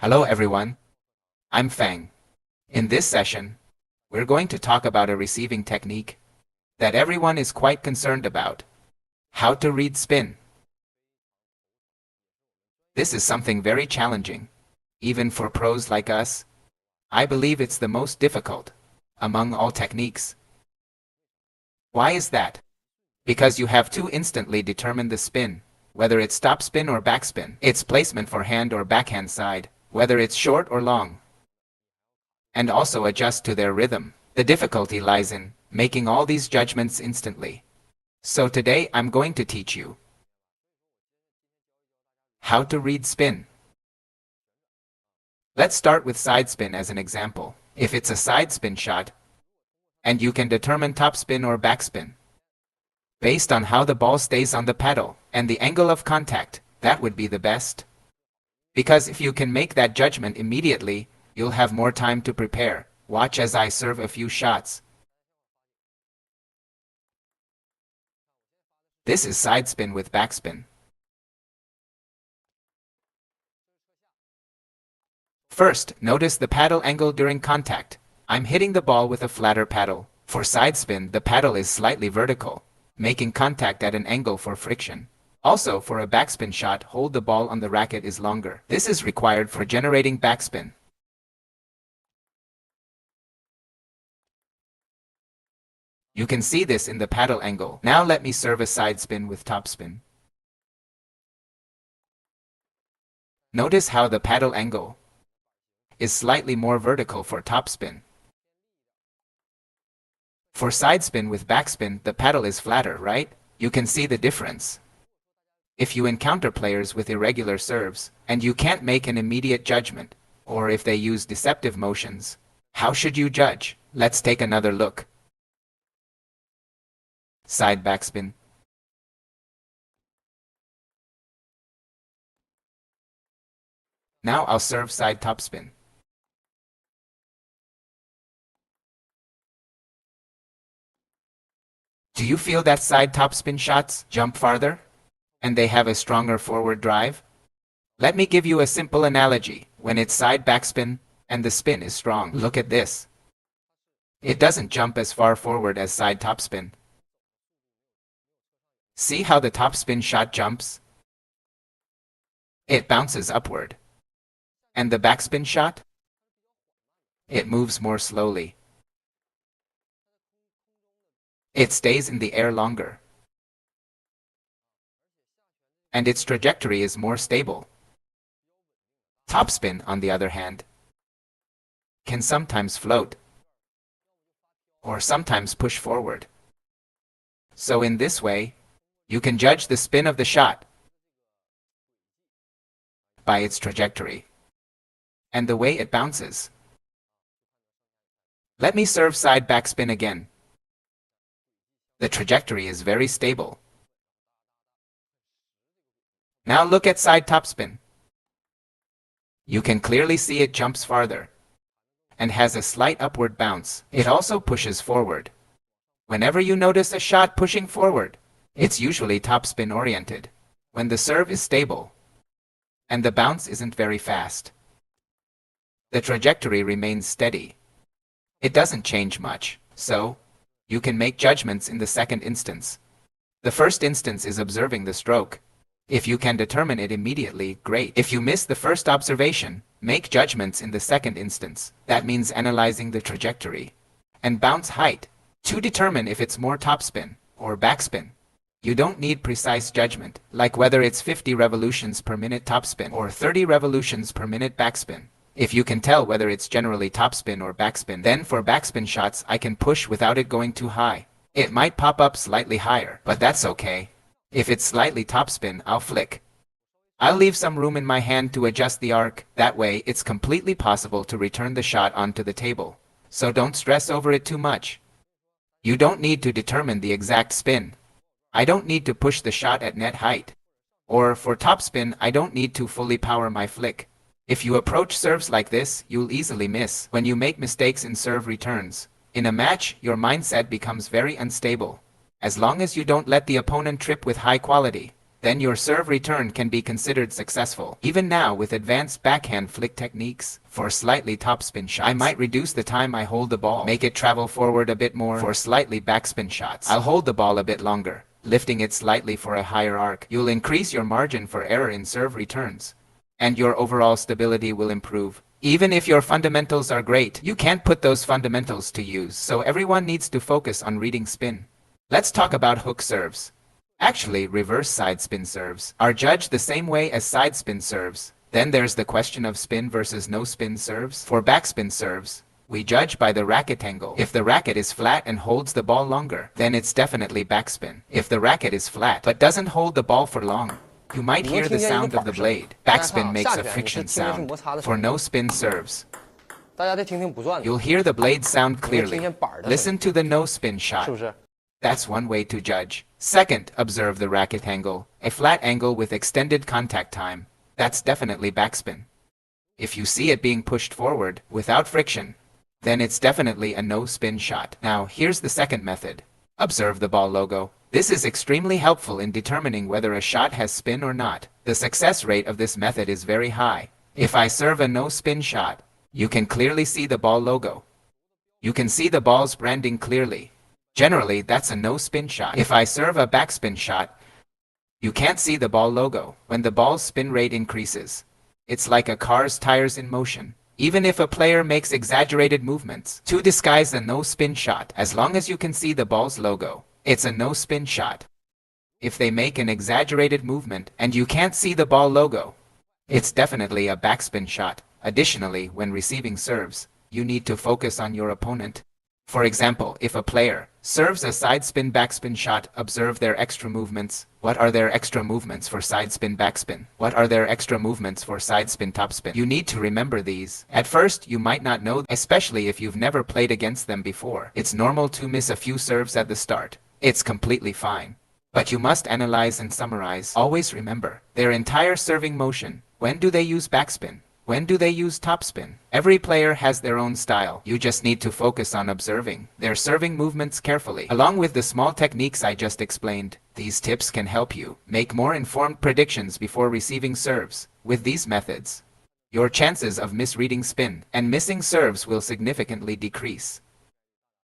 Hello everyone, I'm Fang. In this session, we're going to talk about a receiving technique that everyone is quite concerned about: how to read spin. This is something very challenging, even for pros like us. I believe it's the most difficult among all techniques. Why is that? Because you have to instantly determine the spin, whether it's topspin or backspin, its placement for hand or backhand side, whether it's short or long, and also adjust to their rhythm. The difficulty lies in making all these judgments instantly. So today I'm going to teach you how to read spin. Let's start with side spin as an example. If it's a side spin shot, and you can determine topspin or backspin based on how the ball stays on the paddle and the angle of contact, that would be the best. Because if you can make that judgment immediately, you'll have more time to prepare. Watch as I serve a few shots. This is side spin with backspin. First, notice the paddle angle during contact. I'm hitting the ball with a flatter paddle. For side spin, the paddle is slightly vertical, making contact at an angle for friction. Also, for a backspin shot, hold the ball on the racket is longer. This is required for generating backspin. You can see this in the paddle angle. Now let me serve a side spin with topspin. Notice how the paddle angle is slightly more vertical for topspin. For side spin with backspin, the paddle is flatter, right? You can see the difference. If you encounter players with irregular serves, and you can't make an immediate judgment, or if they use deceptive motions, how should you judge? Let's take another look. Side backspin. Now I'll serve side topspin. Do you feel that side topspin shots jump farther? And they have a stronger forward drive? Let me give you a simple analogy. When it's side backspin and the spin is strong, look at this. It doesn't jump as far forward as side topspin. See how the topspin shot jumps? It bounces upward. And the backspin shot? It moves more slowly. It stays in the air longer. And its trajectory is more stable. Topspin, on the other hand, can sometimes float, or sometimes push forward. So in this way, you can judge the spin of the shot by its trajectory and the way it bounces. Let me serve side backspin again. The trajectory is very stable. Now look at side topspin. You can clearly see it jumps farther and has a slight upward bounce. It also pushes forward. Whenever you notice a shot pushing forward, it's usually topspin oriented, when the serve is stable and the bounce isn't very fast. The trajectory remains steady. It doesn't change much, so you can make judgments in the second instance. The first instance is observing the stroke. If you can determine it immediately, great. If you miss the first observation, make judgments in the second instance. That means analyzing the trajectory and bounce height to determine if it's more topspin or backspin. You don't need precise judgment, like whether it's 50 revolutions per minute topspin or 30 revolutions per minute backspin. If you can tell whether it's generally topspin or backspin, then for backspin shots I can push without it going too high. It might pop up slightly higher, but that's okay. If it's slightly topspin, I'll flick. I'll leave some room in my hand to adjust the arc. That way it's completely possible to return the shot onto the table. So don't stress over it too much. You don't need to determine the exact spin. I don't need to push the shot at net height. Or for topspin, I don't need to fully power my flick. If you approach serves like this, you'll easily miss when you make mistakes in serve returns. In a match, your mindset becomes very unstable. As long as you don't let the opponent trip with high quality, then your serve return can be considered successful. Even now, with advanced backhand flick techniques, for slightly topspin shots, I might reduce the time I hold the ball, make it travel forward a bit more. For slightly backspin shots, I'll hold the ball a bit longer, lifting it slightly for a higher arc. You'll increase your margin for error in serve returns, and your overall stability will improve. Even if your fundamentals are great, you can't put those fundamentals to use, so everyone needs to focus on reading spin. Let's talk about hook serves. Actually, reverse side spin serves are judged the same way as side spin serves. Then there's the question of spin versus no spin serves. For backspin serves, we judge by the racket angle. If the racket is flat and holds the ball longer, then it's definitely backspin. If the racket is flat but doesn't hold the ball for long, you might hear the sound of the blade. Backspin makes a friction sound. For no spin serves, you'll hear the blade sound clearly. Listen to the no spin shot. That's one way to judge. Second, observe the racket angle. A flat angle with extended contact time. That's definitely backspin. If you see it being pushed forward without friction, then it's definitely a no-spin shot. Now, here's the second method. Observe the ball logo. This is extremely helpful in determining whether a shot has spin or not. The success rate of this method is very high. If I serve a no-spin shot, you can clearly see the ball logo. You can see the ball's branding clearly. Generally, that's a no-spin shot. If I serve a backspin shot, you can't see the ball logo. When the ball's spin rate increases, it's like a car's tires in motion. Even if a player makes exaggerated movements to disguise a no-spin shot, as long as you can see the ball's logo, it's a no-spin shot. If they make an exaggerated movement and you can't see the ball logo, it's definitely a backspin shot. Additionally, when receiving serves, you need to focus on your opponent. For example, if a player serves a side spin backspin shot, observe their extra movements. What are their extra movements for side spin backspin? What are their extra movements for side spin topspin? You need to remember these. At first, you might not know, especially if you've never played against them before. It's normal to miss a few serves at the start. It's completely fine. But you must analyze and summarize. Always remember their entire serving motion. When do they use backspin? When do they use topspin? Every player has their own style. You just need to focus on observing their serving movements carefully. Along with the small techniques I just explained, these tips can help you make more informed predictions before receiving serves. With these methods, your chances of misreading spin and missing serves will significantly decrease.